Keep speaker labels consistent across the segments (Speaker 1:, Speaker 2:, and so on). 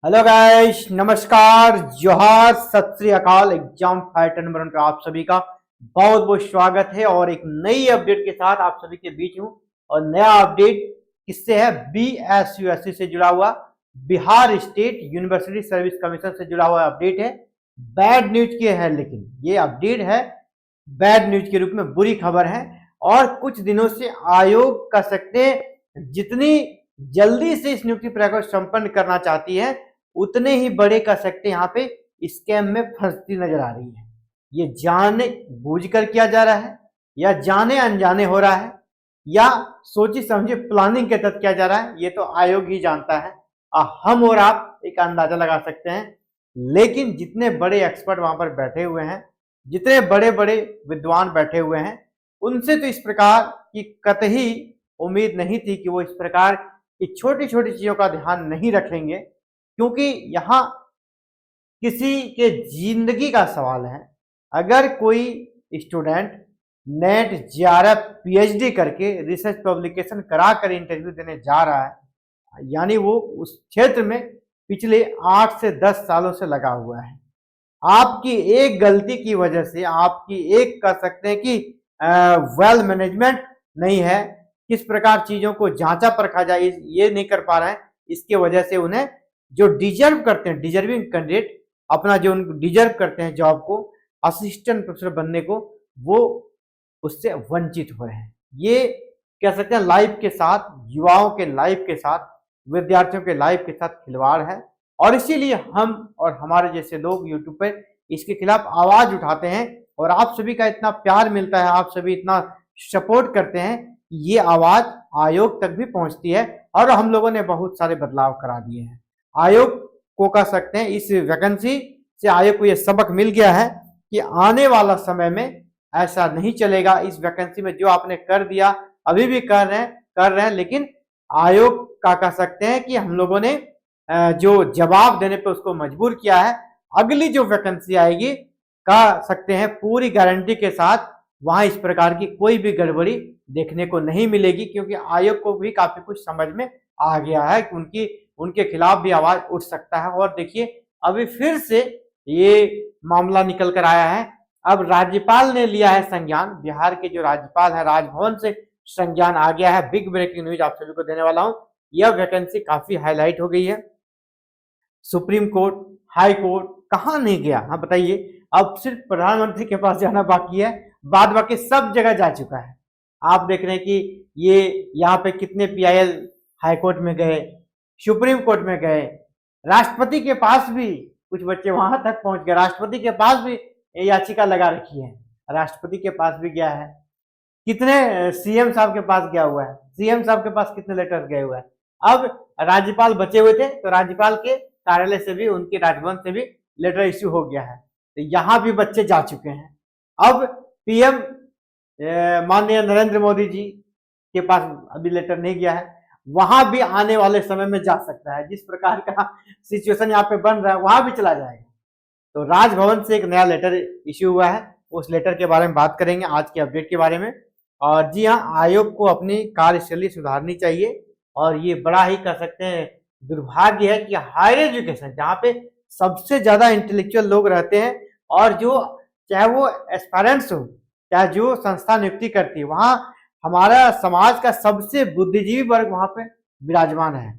Speaker 1: Hello guys, नमस्कार, जोहार, सत श्री अकाल। एग्जाम फाइटर नंबर 1 पर आप सभी का बहुत बहुत स्वागत है और एक नई अपडेट के साथ आप सभी के बीच हूँ। और नया अपडेट किससे है? BSUSC से जुड़ा हुआ, Bihar state university service commission से जुड़ा हुआ अपडेट है। बैड न्यूज की है, लेकिन ये अपडेट है बैड न्यूज के रूप में, बुरी खबर है। और कुछ दिनों से आयोग कह सकते हैं जितनी जल्दी से इस नियुक्ति प्रक्रिया को संपन्न करना चाहती है, उतने ही बड़े कह सकते हैं यहाँ पे स्कैम में फंसती नजर आ रही है। ये जाने बूझकर किया जा रहा है या जाने अनजाने हो रहा है या सोची समझी प्लानिंग के तहत किया जा रहा है, ये तो आयोग ही जानता है। हम और आप एक अंदाजा लगा सकते हैं। लेकिन जितने बड़े एक्सपर्ट वहां पर बैठे हुए हैं, जितने बड़े बड़े विद्वान बैठे हुए हैं, उनसे तो इस प्रकार की कतई उम्मीद नहीं थी कि वो इस प्रकार की छोटी छोटी चीजों का ध्यान नहीं रखेंगे, क्योंकि यहां किसी के जिंदगी का सवाल है। अगर कोई स्टूडेंट नेट JRF PhD करके रिसर्च पब्लिकेशन करा कर इंटरव्यू देने जा रहा है, यानी वो उस क्षेत्र में पिछले 8 से 10 सालों से लगा हुआ है। आपकी एक गलती की वजह से, आपकी एक कह सकते हैं कि वेल मैनेजमेंट नहीं है, किस प्रकार चीजों को जांचा परखा जाए ये नहीं कर पा रहे हैं, इसके वजह से उन्हें जो डिजर्व करते हैं, डिजर्विंग कैंडिडेट अपना जो डिजर्व करते हैं जॉब को, असिस्टेंट प्रोफेसर बनने को, वो उससे वंचित हो रहे हैं। ये कह सकते हैं लाइफ के साथ, युवाओं के लाइफ के साथ, विद्यार्थियों के लाइफ के साथ खिलवाड़ है। और इसीलिए हम और हमारे जैसे लोग यूट्यूब पर इसके खिलाफ आवाज उठाते हैं और आप सभी का इतना प्यार मिलता है, आप सभी इतना सपोर्ट करते हैं, ये आवाज आयोग तक भी पहुंचती है और हम लोगों ने बहुत सारे बदलाव करा दिए हैं। आयोग को कह सकते हैं इस वैकेंसी से आयोग को यह सबक मिल गया है कि आने वाला समय में ऐसा नहीं चलेगा। इस वैकेंसी में जो आपने कर दिया, अभी भी कर रहे हैं, लेकिन आयोग का कह सकते हैं कि हम लोगों ने जो जवाब देने पे उसको मजबूर किया है। अगली जो वैकेंसी आएगी, कह सकते हैं पूरी गारंटी के साथ वहां इस प्रकार की कोई भी गड़बड़ी देखने को नहीं मिलेगी, क्योंकि आयोग को भी काफी कुछ समझ में आ गया है कि उनके खिलाफ भी आवाज उठ सकता है। और देखिए, अभी फिर से ये मामला निकल कर आया है। अब राज्यपाल ने लिया है संज्ञान, बिहार के जो राज्यपाल है, राजभवन से संज्ञान आ गया है। बिग ब्रेकिंग न्यूज आप सभी को देने वाला हूं। यह वैकेंसी काफी हाईलाइट हो गई है। सुप्रीम कोर्ट, हाई कोर्ट, कहां नहीं गया? हाँ बताइए। अब सिर्फ प्रधानमंत्री के पास जाना बाकी है, बाद बाकी सब जगह जा चुका है। आप देख रहे हैं कि ये यहाँ पे कितने PIL हाई कोर्ट में गए, सुप्रीम कोर्ट में गए, राष्ट्रपति के पास भी कुछ बच्चे वहां तक पहुंच गए, राष्ट्रपति के पास भी याचिका लगा रखी है, राष्ट्रपति के पास भी गया है। कितने CM साहब के पास गया हुआ है, CM साहब के पास कितने लेटर्स गए हुए हैं। अब राज्यपाल बचे हुए थे, तो राज्यपाल के कार्यालय से भी, उनके राजभवन से भी लेटर इश्यू हो गया है, तो यहां भी बच्चे जा चुके हैं। अब PM माननीय नरेंद्र मोदी जी के पास अभी लेटर नहीं गया है, वहां भी आने वाले समय में जा सकता है। जिस प्रकार का सिचुएशन यहाँ पे बन रहा है, वहां भी चला जाएगा। तो राजभवन से एक नया लेटर इश्यू हुआ है, उस लेटर के बारे में बात करेंगे आज के अपडेट के बारे में। और जी हाँ, आयोग को अपनी कार्यशैली सुधारनी चाहिए। और ये बड़ा ही कह सकते हैं दुर्भाग्य है कि हायर एजुकेशन, जहाँ पे सबसे ज्यादा इंटेलेक्चुअल लोग रहते हैं, और जो चाहे वो एस्पायरेंट्स हो, चाहे जो संस्था नियुक्ति करती है, वहां हमारा समाज का सबसे बुद्धिजीवी वर्ग वहां पे विराजमान है।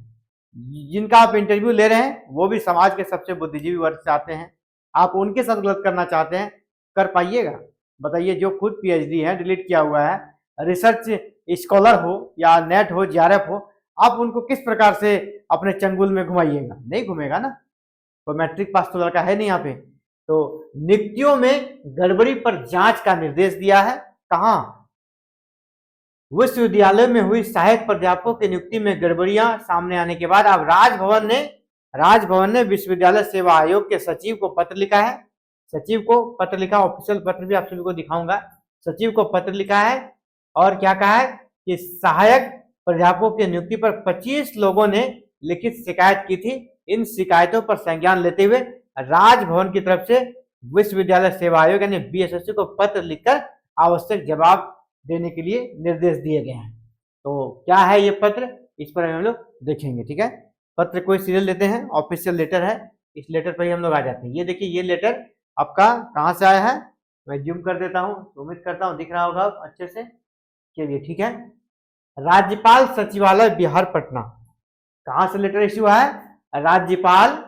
Speaker 1: जिनका आप इंटरव्यू ले रहे हैं, वो भी समाज के सबसे बुद्धिजीवी वर्ग से आते हैं। आप उनके साथ गलत करना चाहते हैं, कर पाइएगा? बताइए। जो खुद PhD है, डिलीट किया हुआ है, रिसर्च स्कॉलर हो या नेट हो, JRF हो, आप उनको किस प्रकार से अपने चंगुल में घुमाइएगा? नहीं घूमेगा ना। तो मैट्रिक पास तो लड़का है नहीं यहाँ पे। तो नियुक्तियों में गड़बड़ी पर जांच का निर्देश दिया है। कहां? विश्वविद्यालय में हुई सहायक प्राध्यापकों की नियुक्ति में गड़बड़ियां सामने आने के बाद अब राजभवन ने विश्वविद्यालय सेवा आयोग के सचिव को पत्र लिखा है। सचिव को पत्र लिखा, ऑफिशियल पत्र भी आप सभी को दिखाऊंगा। सचिव को पत्र लिखा है और क्या कहा है कि सहायक प्राध्यापकों की नियुक्ति पर 25 लोगों ने लिखित शिकायत की थी। इन शिकायतों पर संज्ञान लेते हुए राजभवन की तरफ से विश्वविद्यालय सेवा आयोग यानी BSSC को पत्र लिखकर आवश्यक जवाब देने के लिए निर्देश दिए गए हैं। तो क्या है ये पत्र, इस पर हम लोग देखेंगे। ठीक है, पत्र कोई सीरियल देते हैं, ऑफिशियल लेटर है, इस लेटर पर ही हम लोग आ जाते हैं। ये देखिए ये लेटर आपका कहाँ से आया है, मैं जूम कर देता हूँ, तो उम्मीद करता हूँ दिख रहा होगा अच्छे से। चलिए ठीक है, राज्यपाल सचिवालय बिहार पटना, कहाँ से लेटर इश्यू है, राज्यपाल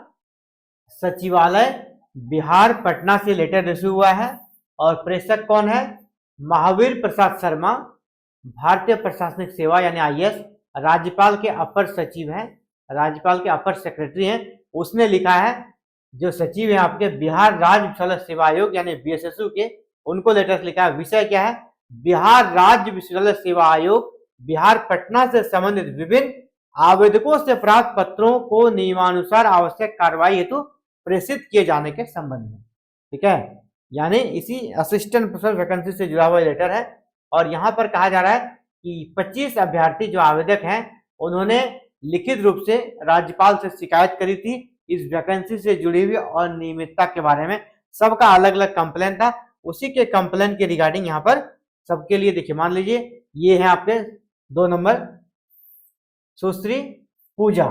Speaker 1: सचिवालय बिहार पटना से लेटर इश्यू हुआ है। और प्रेषक कौन है, महावीर प्रसाद शर्मा, भारतीय प्रशासनिक सेवा यानी आईएएस, राज्यपाल के अपर सचिव हैं, राज्यपाल के अपर सेक्रेटरी हैं। उसने लिखा है, जो सचिव है आपके बिहार राज्य विश्वविद्यालय सेवा आयोग यानी बीएसएसयू के, उनको लेटर लिखा है। विषय क्या है, बिहार राज्य विश्वविद्यालय सेवा आयोग बिहार पटना से संबंधित विभिन्न आवेदकों से प्राप्त पत्रों को नियमानुसार आवश्यक कार्रवाई हेतु प्रेषित किए जाने के संबंध में। ठीक है, यानी इसी असिस्टेंट प्रोफेसर वैकेंसी से जुड़ा हुआ लेटर है। और यहाँ पर कहा जा रहा है कि 25 अभ्यर्थी जो आवेदक हैं उन्होंने लिखित रूप से राज्यपाल से शिकायत करी थी इस वैकेंसी से जुड़ी हुई अनियमितता के बारे में। सबका अलग अलग कंप्लेन था, उसी के कंप्लेन के रिगार्डिंग यहाँ पर सबके लिए देखिए, मान लीजिए ये है आपके 2 नंबर सुश्री पूजा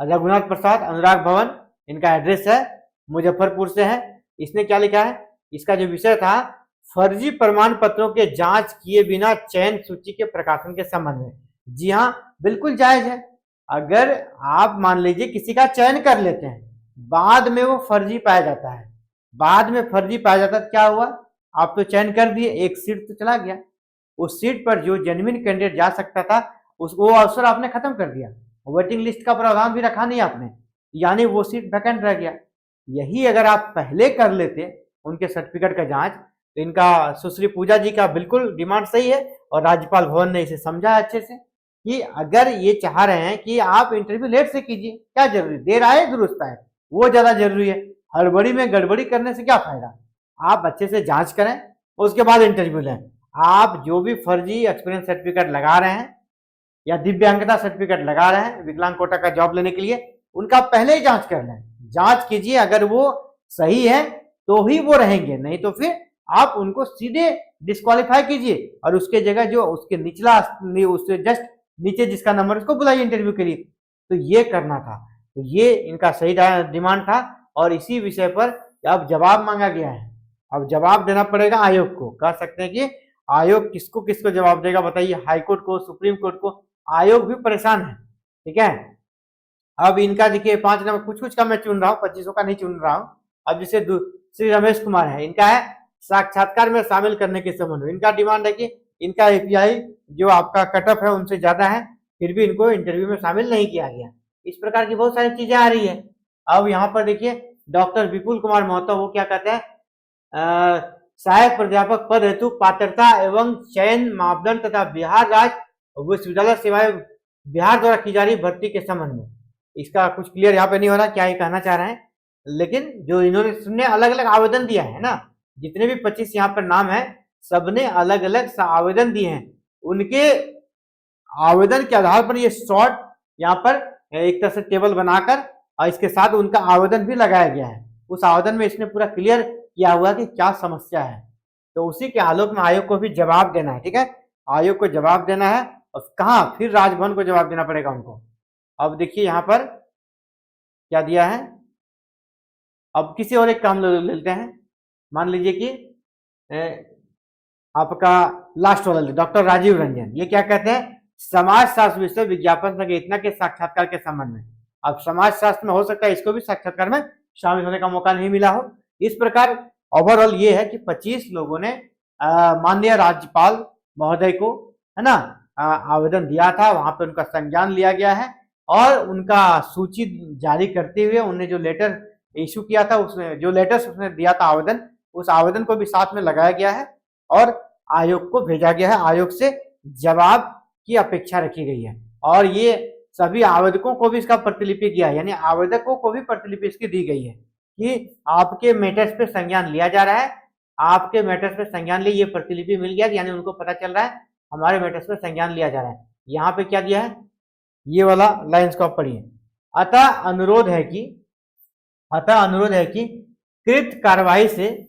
Speaker 1: रघुनाथ प्रसाद, अनुराग भवन, इनका एड्रेस है, मुजफ्फरपुर से है। इसने क्या लिखा है, इसका जो विषय था फर्जी प्रमाण पत्रों के जांच किए बिना चयन सूची के प्रकाशन के संबंध में। जी हाँ, बिल्कुल जायज है। अगर आप मान लीजिए किसी का चयन कर लेते हैं, बाद में वो फर्जी पाया जाता है, बाद में फर्जी पाया जाता है, क्या हुआ, आप तो चयन कर दिए, एक सीट तो चला गया, उस सीट पर जो जेन्युइन कैंडिडेट जा सकता था उसको वो अवसर आपने खत्म कर दिया, वेटिंग लिस्ट का प्रावधान भी रखा नहीं आपने, यानी वो सीट वैकेंट रह गया। यही अगर आप पहले कर लेते उनके सर्टिफिकेट का जांच, तो इनका सुश्री पूजा जी का बिल्कुल डिमांड सही है। और राज्यपाल भवन ने इसे समझा अच्छे से कि अगर ये चाह रहे हैं कि आप इंटरव्यू लेट से कीजिए, क्या जरूरी, देर आए दुरुस्त आए, वो ज्यादा जरूरी है। हड़बड़ी में गड़बड़ी करने से क्या फायदा, आप अच्छे से जांच करें उसके बाद इंटरव्यू लें। आप जो भी फर्जी एक्सपीरियंस सर्टिफिकेट लगा रहे हैं या दिव्यांगता सर्टिफिकेट लगा रहे हैं विकलांग कोटा का जॉब लेने के लिए, उनका पहले ही जांच कर लें, जांच कीजिए, अगर वो सही है तो ही वो रहेंगे, नहीं तो फिर आप उनको सीधे डिस्क्वालीफाई कीजिए और उसके जगह जो उसके निचला उससे जस्ट नीचे जिसका नंबर उसको बुलाइए इंटरव्यू के लिए। तो ये करना था, तो ये इनका सही डिमांड था और इसी विषय पर अब जवाब मांगा गया है। अब जवाब देना पड़ेगा आयोग को, कह सकते हैं कि आयोग किसको किसको जवाब देगा बताइए, हाईकोर्ट को, सुप्रीम कोर्ट को। आयोग भी परेशान है। ठीक है, अब इनका देखिए 5 नंबर कुछ कुछ का मैं चुन रहा हूँ, 25 का नहीं चुन रहा हूँ। अब जैसे श्री रमेश कुमार है, इनका है साक्षात्कार में शामिल करने के संबंध में इनका डिमांड है कि इनका एपीआई जो आपका कट ऑफ है उनसे ज्यादा है, फिर भी इनको इंटरव्यू में शामिल नहीं किया गया। इस प्रकार की बहुत सारी चीजें आ रही है। अब यहाँ पर देखिए डॉक्टर विपुल कुमार महतो, वो क्या कहते हैं, सहायक प्राध्यापक पद हेतु पात्रता एवं चयन मापदंड तथा बिहार राज्य विश्वविद्यालय सेवाएं बिहार द्वारा की जा रही भर्ती के संबंध में। इसका कुछ क्लियर यहाँ पे नहीं हो रहा क्या ये कहना चाह रहे हैं, लेकिन जो इन्होंने अलग अलग आवेदन दिया है ना, जितने भी 25 यहाँ पर नाम है, सबने अलग अलग आवेदन दिए हैं। उनके आवेदन के आधार पर ये शॉर्ट यहाँ पर एक तरह से टेबल बनाकर और इसके साथ उनका आवेदन भी लगाया गया है। उस आवेदन में इसने पूरा क्लियर किया हुआ कि क्या समस्या है, तो उसी के आलोक में आयोग को भी जवाब देना है। ठीक है, आयोग को जवाब देना है और कहाँ, फिर राजभवन को जवाब देना पड़ेगा उनको। अब देखिए यहाँ पर क्या दिया है, अब किसी और एक काम ले लेते हैं। मान लीजिए कि आपका लास्ट वाला डॉक्टर राजीव रंजन, ये क्या कहते हैं, समाज शास्त्र विषय विज्ञापन संगठना के साक्षात्कार के संबंध में। अब समाज शास्त्र में हो सकता है इसको भी साक्षात्कार में शामिल होने का मौका नहीं मिला हो। इस प्रकार ओवरऑल ये है कि 25 लोगों ने माननीय राज्यपाल महोदय को, है ना, आवेदन दिया था, वहां पे उनका संज्ञान लिया गया है और उनका सूची जारी करते हुए उन्हें जो लेटर इशू किया था, उसने जो लेटर्स उसने दिया था आवेदन, उस आवेदन को भी साथ में लगाया गया है और आयोग को भेजा गया है। आयोग से जवाब की अपेक्षा रखी गई है और ये सभी आवेदकों को भी इसका प्रतिलिपि किया है, यानी आवेदकों को भी प्रतिलिपि इसकी दी गई है कि आपके मैटर्स पे संज्ञान लिया जा रहा है, आपके मैटर्स पे संज्ञान लिए, ये प्रतिलिपि मिल गया, यानी उनको पता चल रहा है हमारे मैटर्स पे संज्ञान लिया जा रहा है। यहाँ पे क्या दिया है, ये वाला लाइन्स को आप पढ़िए। अतः अनुरोध है कि कृत कार्रवाई से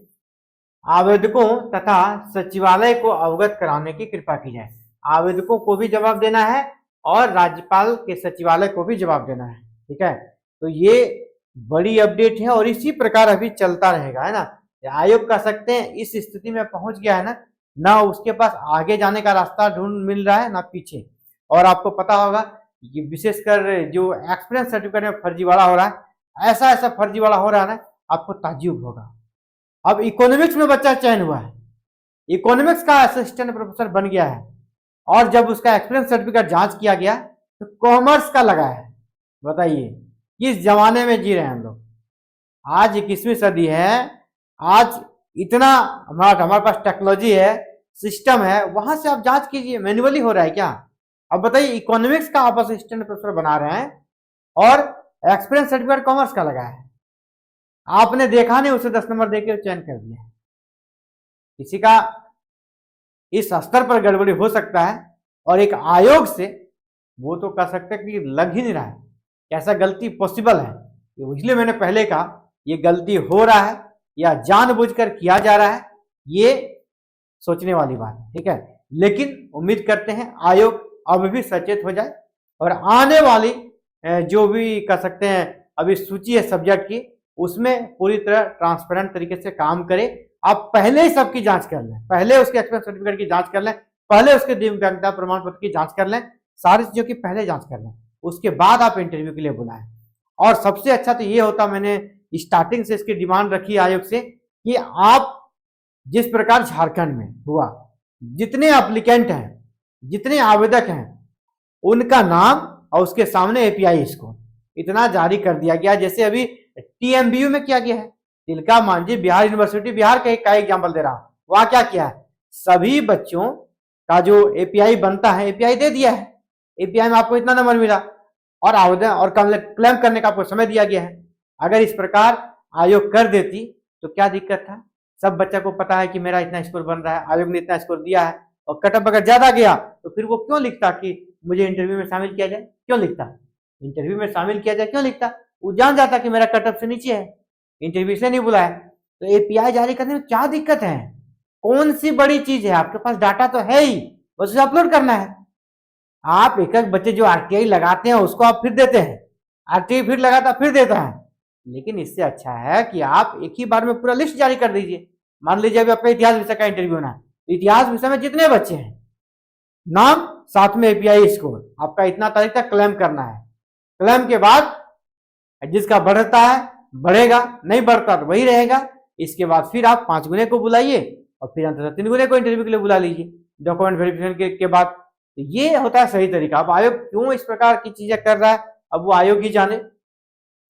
Speaker 1: आवेदकों तथा सचिवालय को अवगत कराने की कृपा की जाए। आवेदकों को भी जवाब देना है और राज्यपाल के सचिवालय को भी जवाब देना है। ठीक है, तो ये बड़ी अपडेट है और इसी प्रकार अभी चलता रहेगा, है ना। आयोग कह सकते हैं इस स्थिति में पहुंच गया है ना उसके पास आगे जाने का रास्ता ढूंढ मिल रहा है ना पीछे। और आपको पता होगा कि विशेषकर जो एक्सपीरियंस सर्टिफिकेट में फर्जीवाड़ा हो रहा है, ऐसा ऐसा फर्जीवाड़ा हो रहा है ना, आपको ताज्जुब होगा। अब इकोनॉमिक्स में बच्चा चयन हुआ है, इकोनॉमिक्स का असिस्टेंट प्रोफेसर बन गया है, और जब उसका एक्सपीरियंस सर्टिफिकेट जांच किया गया तो कॉमर्स का लगा है। बताइए किस जमाने में जी रहे हैं हम लोग। आज 21वीं सदी है, आज इतना हमारे पास टेक्नोलॉजी है, सिस्टम है, वहां से आप जांच कीजिए। मैन्युअली हो रहा है क्या? अब बताइए, इकोनॉमिक्स का आप असिस्टेंट प्रोफेसर बना रहे हैं और एक्सपीरियंस सर्टिफिकेट कॉमर्स का लगा है। आपने देखा नहीं, उसे 10 नंबर देकर चयन कर दिया। किसी का इस स्तर पर गड़बड़ी हो सकता है और एक आयोग से वो तो कह सकते हैं कि लग ही नहीं रहा है, कैसा गलती पॉसिबल है। इसलिए मैंने पहले कहा ये गलती हो रहा है या जानबूझकर किया जा रहा है, ये सोचने वाली बात है, ठीक है। लेकिन उम्मीद करते हैं आयोग अब भी सचेत हो जाए और आने वाली जो भी कह सकते हैं अभी सूची है सब्जेक्ट की, उसमें पूरी तरह ट्रांसपेरेंट तरीके से काम करे। आप पहले ही सबकी जांच कर लें, पहले उसके एक्सपीरियंस सर्टिफिकेट की जांच कर लें, पहले उसके दिव्यांगता प्रमाण पत्र की जांच कर लें, सारी चीजों की पहले जांच कर लें, उसके बाद आप इंटरव्यू के लिए बुलाएं। और सबसे अच्छा तो ये होता, मैंने स्टार्टिंग से इसकी डिमांड रखी आयोग से कि आप जिस प्रकार झारखंड में हुआ, जितने एप्लीकेंट हैं, जितने आवेदक हैं, उनका नाम और उसके सामने एपीआई स्कोर इतना जारी कर दिया गया, जैसे अभी टीएमबीयू में किया गया है। तिलका मांझी बिहार यूनिवर्सिटी, बिहार का एग्जाम्पल दे रहा हूं, वहां क्या किया है, सभी बच्चों का जो एपीआई बनता है एपीआई दे दिया है। एपीआई में आपको इतना नंबर मिला और आवेदन और क्लेम करने का आपको समय दिया गया है। अगर इस प्रकार आयोग कर देती तो क्या दिक्कत था। सब बच्चा को पता है कि मेरा इतना स्कोर बन रहा है, आयोग ने इतना स्कोर दिया है, और कटअप अगर ज्यादा गया तो फिर वो क्यों लिखता कि मुझे इंटरव्यू में शामिल किया जाए, क्यों लिखता, इंटरव्यू में शामिल किया जाए क्यों लिखता। वो जान जाता कि मेरा कटअप से नीचे है, इंटरव्यू से नहीं बुलाया। तो एपीआई जारी करने में क्या दिक्कत है, कौन सी बड़ी चीज है, आपके पास डाटा तो है ही, बस उसे अपलोड करना है। आप एक एक बच्चे जो आरटीआई लगाते हैं उसको आप फिर देते हैं, आरटीआई फिर लगाता फिर देता है, लेकिन इससे अच्छा है कि आप एक ही बार में पूरा लिस्ट जारी कर दीजिए। मान लीजिए अभी आपका इतिहास विषय का इंटरव्यू होना है, इतिहास विषय में जितने बच्चे हैं, नाम साथ में एपीआई स्कोर, आपका इतना तारीख तक क्लेम करना है। क्लेम के बाद जिसका बढ़ता है बढ़ेगा, नहीं बढ़ता तो वही रहेगा। इसके बाद फिर आप 5 गुने को बुलाइए और फिर अंततः 3 गुने को इंटरव्यू के लिए बुला लीजिए डॉक्यूमेंट वेरिफिकेशन के बाद। तो ये होता है सही तरीका। अब आयोग क्यों इस प्रकार की चीजें कर रहा है, अब वो आयोग ही जाने,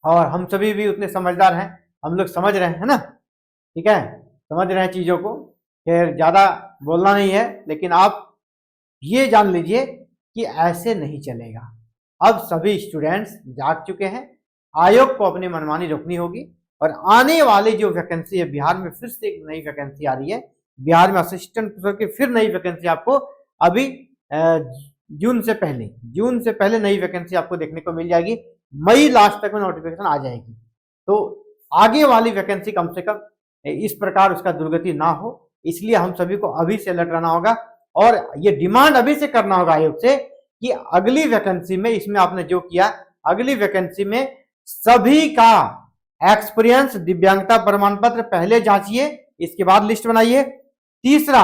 Speaker 1: और हम सभी भी उतने समझदार हैं, हम लोग समझ रहे हैं ना, ठीक है, समझ रहे हैं चीजों को। खैर ज्यादा बोलना नहीं है, लेकिन आप ये जान लीजिए कि ऐसे नहीं चलेगा। अब सभी स्टूडेंट्स जाग चुके हैं, आयोग को अपनी मनमानी रोकनी होगी। और आने वाली जो वैकेंसी है, बिहार में फिर से एक नई वैकेंसी आ रही है, बिहार में असिस्टेंट प्रोफेसर की फिर नई वैकेंसी आपको अभी जून से पहले नई वैकेंसी आपको देखने को मिल जाएगी। मई लास्ट तक में नोटिफिकेशन आ जाएगी। तो आगे वाली वैकेंसी कम से कम इस प्रकार उसका दुर्गति ना हो, इसलिए हम सभी को अभी से अलर्ट रहना होगा और ये डिमांड अभी से करना होगा आयोग से कि अगली वैकेंसी में, इसमें आपने जो किया, अगली वैकेंसी में सभी का एक्सपीरियंस दिव्यांगता प्रमाण पत्र पहले जांचिए, इसके बाद लिस्ट बनाइए। तीसरा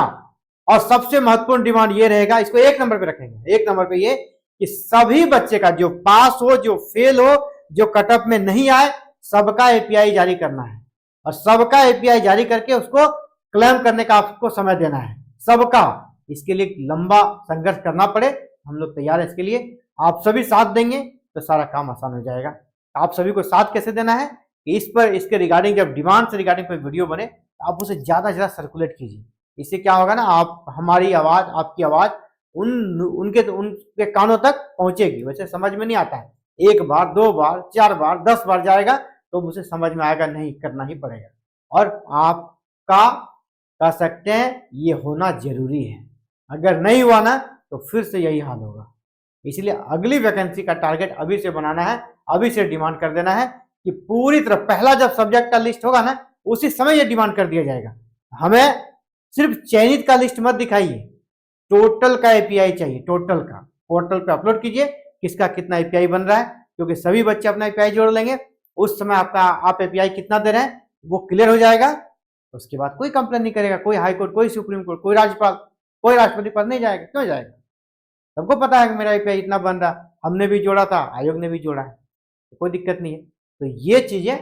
Speaker 1: और सबसे महत्वपूर्ण डिमांड ये रहेगा, इसको 1 नंबर पे रखेंगे, 1 नंबर पे ये कि सभी बच्चे का जो पास हो, जो फेल हो, जो कटअप में नहीं आए, सबका एपीआई जारी करना है और सबका एपीआई जारी करके उसको क्लेम करने का आपको समय देना है, सबका। इसके लिए लंबा संघर्ष करना पड़े, हम लोग तैयार है इसके लिए। आप सभी साथ देंगे तो सारा काम आसान हो जाएगा। आप सभी को साथ कैसे देना है, इस पर, इसके रिगार्डिंग जब डिमांड से रिगार्डिंग कोई वीडियो बने आप उसे ज्यादा से ज्यादा सर्कुलेट कीजिए। इससे क्या होगा ना, आप हमारी आवाज, आपकी आवाज उनके कानों तक पहुंचेगी। वैसे समझ में नहीं आता है, 1 बार 2 बार 4 बार 10 बार जाएगा तो उसे समझ में आएगा, नहीं करना ही पड़ेगा। और आपका कह सकते हैं ये होना जरूरी है, अगर नहीं हुआ ना तो फिर से यही हाल होगा। इसलिए अगली वैकेंसी का टारगेट अभी से बनाना है, अभी से डिमांड कर देना है कि पूरी तरह पहला जब सब्जेक्ट का लिस्ट होगा ना, उसी समय ये डिमांड कर दिया जाएगा। हमें सिर्फ चयनित का लिस्ट मत दिखाइए, टोटल का एपीआई चाहिए, टोटल का। पोर्टल पे अपलोड कीजिए किसका कितना एपीआई बन रहा है, क्योंकि सभी बच्चे अपना एपीआई जोड़ लेंगे। उस समय आपका आप एपीआई कितना दे रहे हैं वो क्लियर हो जाएगा। उसके बाद कोई कंप्लेन नहीं करेगा, कोई हाई कोर्ट, कोई सुप्रीम कोर्ट, कोई राज्यपाल, कोई राष्ट्रपति पर नहीं जाएगा। क्यों जाएगा? सबको पता है कि मेरा एपीआई इतना बन रहा, हमने भी जोड़ा था, आयोग ने भी जोड़ा है, तो कोई दिक्कत नहीं है। तो ये चीजें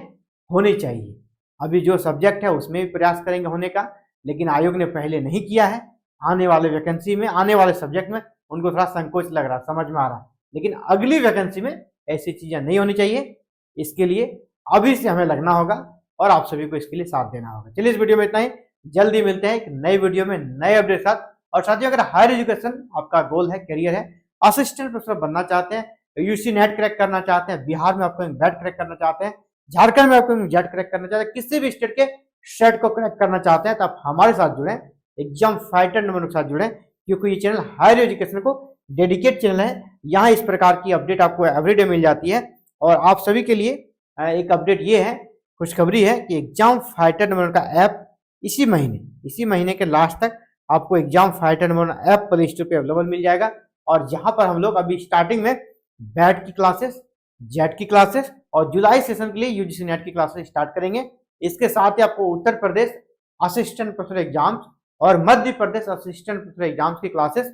Speaker 1: होनी चाहिए। अभी जो सब्जेक्ट है उसमें भी प्रयास करेंगे होने का, लेकिन आयोग ने पहले नहीं किया है। आने वाले वैकेंसी में, आने वाले सब्जेक्ट में उनको थोड़ा संकोच लग रहा, समझ में आ रहा है, लेकिन अगली वैकेंसी में ऐसी चीजें नहीं होनी चाहिए। इसके लिए अभी से हमें लगना होगा और आप सभी को इसके लिए साथ देना होगा। चलिए इस वीडियो में इतना ही, जल्दी मिलते हैं एक नई वीडियो में नए अपडेट साथ। और साथियों, अगर हायर एजुकेशन आपका गोल है, करियर है, असिस्टेंट प्रोफेसर बनना चाहते हैं, यूसी नेट क्रैक करना चाहते हैं, बिहार में आपको जेट क्रैक करना चाहते हैं, झारखंड में आपको जेट क्रैक करना चाहते हैं, किसी भी स्टेट के शेट को क्रैक करना चाहते हैं, तो आप हमारे साथ जुड़े, एग्जाम फाइटर नंबर के साथ जुड़े, क्योंकि ये चैनल हायर एजुकेशन को डेडिकेट चैनल है। यहाँ इस प्रकार की अपडेट आपको एवरीडे मिल जाती है। और आप सभी के लिए एक अपडेट ये है, खुशखबरी है कि एग्जाम फाइटर नंबर का ऐप इसी महीने के लास्ट तक आपको exam fighter number app play store पे अवेलेबल मिल जाएगा। और जहां पर हम लोग अभी स्टार्टिंग में बैट की क्लासेस, जेट की क्लासेस और जुलाई सेशन के लिए यूजीसी नेट की क्लासेस स्टार्ट करेंगे। इसके साथ ही आपको Uttar Pradesh assistant professor exams और Madhya Pradesh assistant professor exams की क्लासेस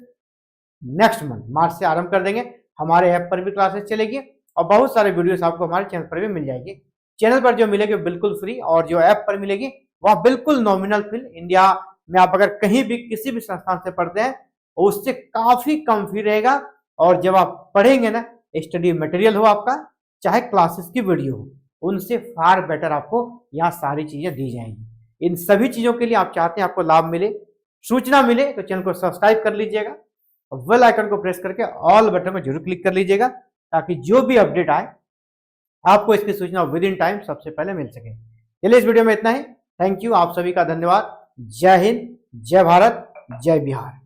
Speaker 1: नेक्स्ट मंथ मार्च से आरंभ कर देंगे। हमारे ऐप पर भी क्लासेस चलेगी और बहुत सारे वीडियोस आपको हमारे चैनल पर भी मिल जाएगी। चैनल पर जो मिलेगी बिल्कुल फ्री, और जो ऐप पर मिलेगी वह बिल्कुल नॉमिनल फी। इंडिया में आप अगर कहीं भी किसी भी संस्थान से पढ़ते हैं उससे काफी कम फी रहेगा। और जब आप पढ़ेंगे ना, स्टडी मटेरियल हो आपका, चाहे क्लासेस की वीडियो हो, उनसे फार बेटर आपको यहाँ सारी चीजें दी जाएंगी। इन सभी चीजों के लिए आप चाहते हैं आपको लाभ मिले, सूचना मिले, तो चैनल को सब्सक्राइब कर लीजिएगा और बेल आइकन को प्रेस करके ऑल बटन में जरूर क्लिक कर लीजिएगा, ताकि जो भी अपडेट आए आपको इसकी सूचना विद इन टाइम सबसे पहले मिल सके। चलिए इस वीडियो में इतना ही। थैंक यू, आप सभी का धन्यवाद। जय हिंद, जय भारत, जय बिहार।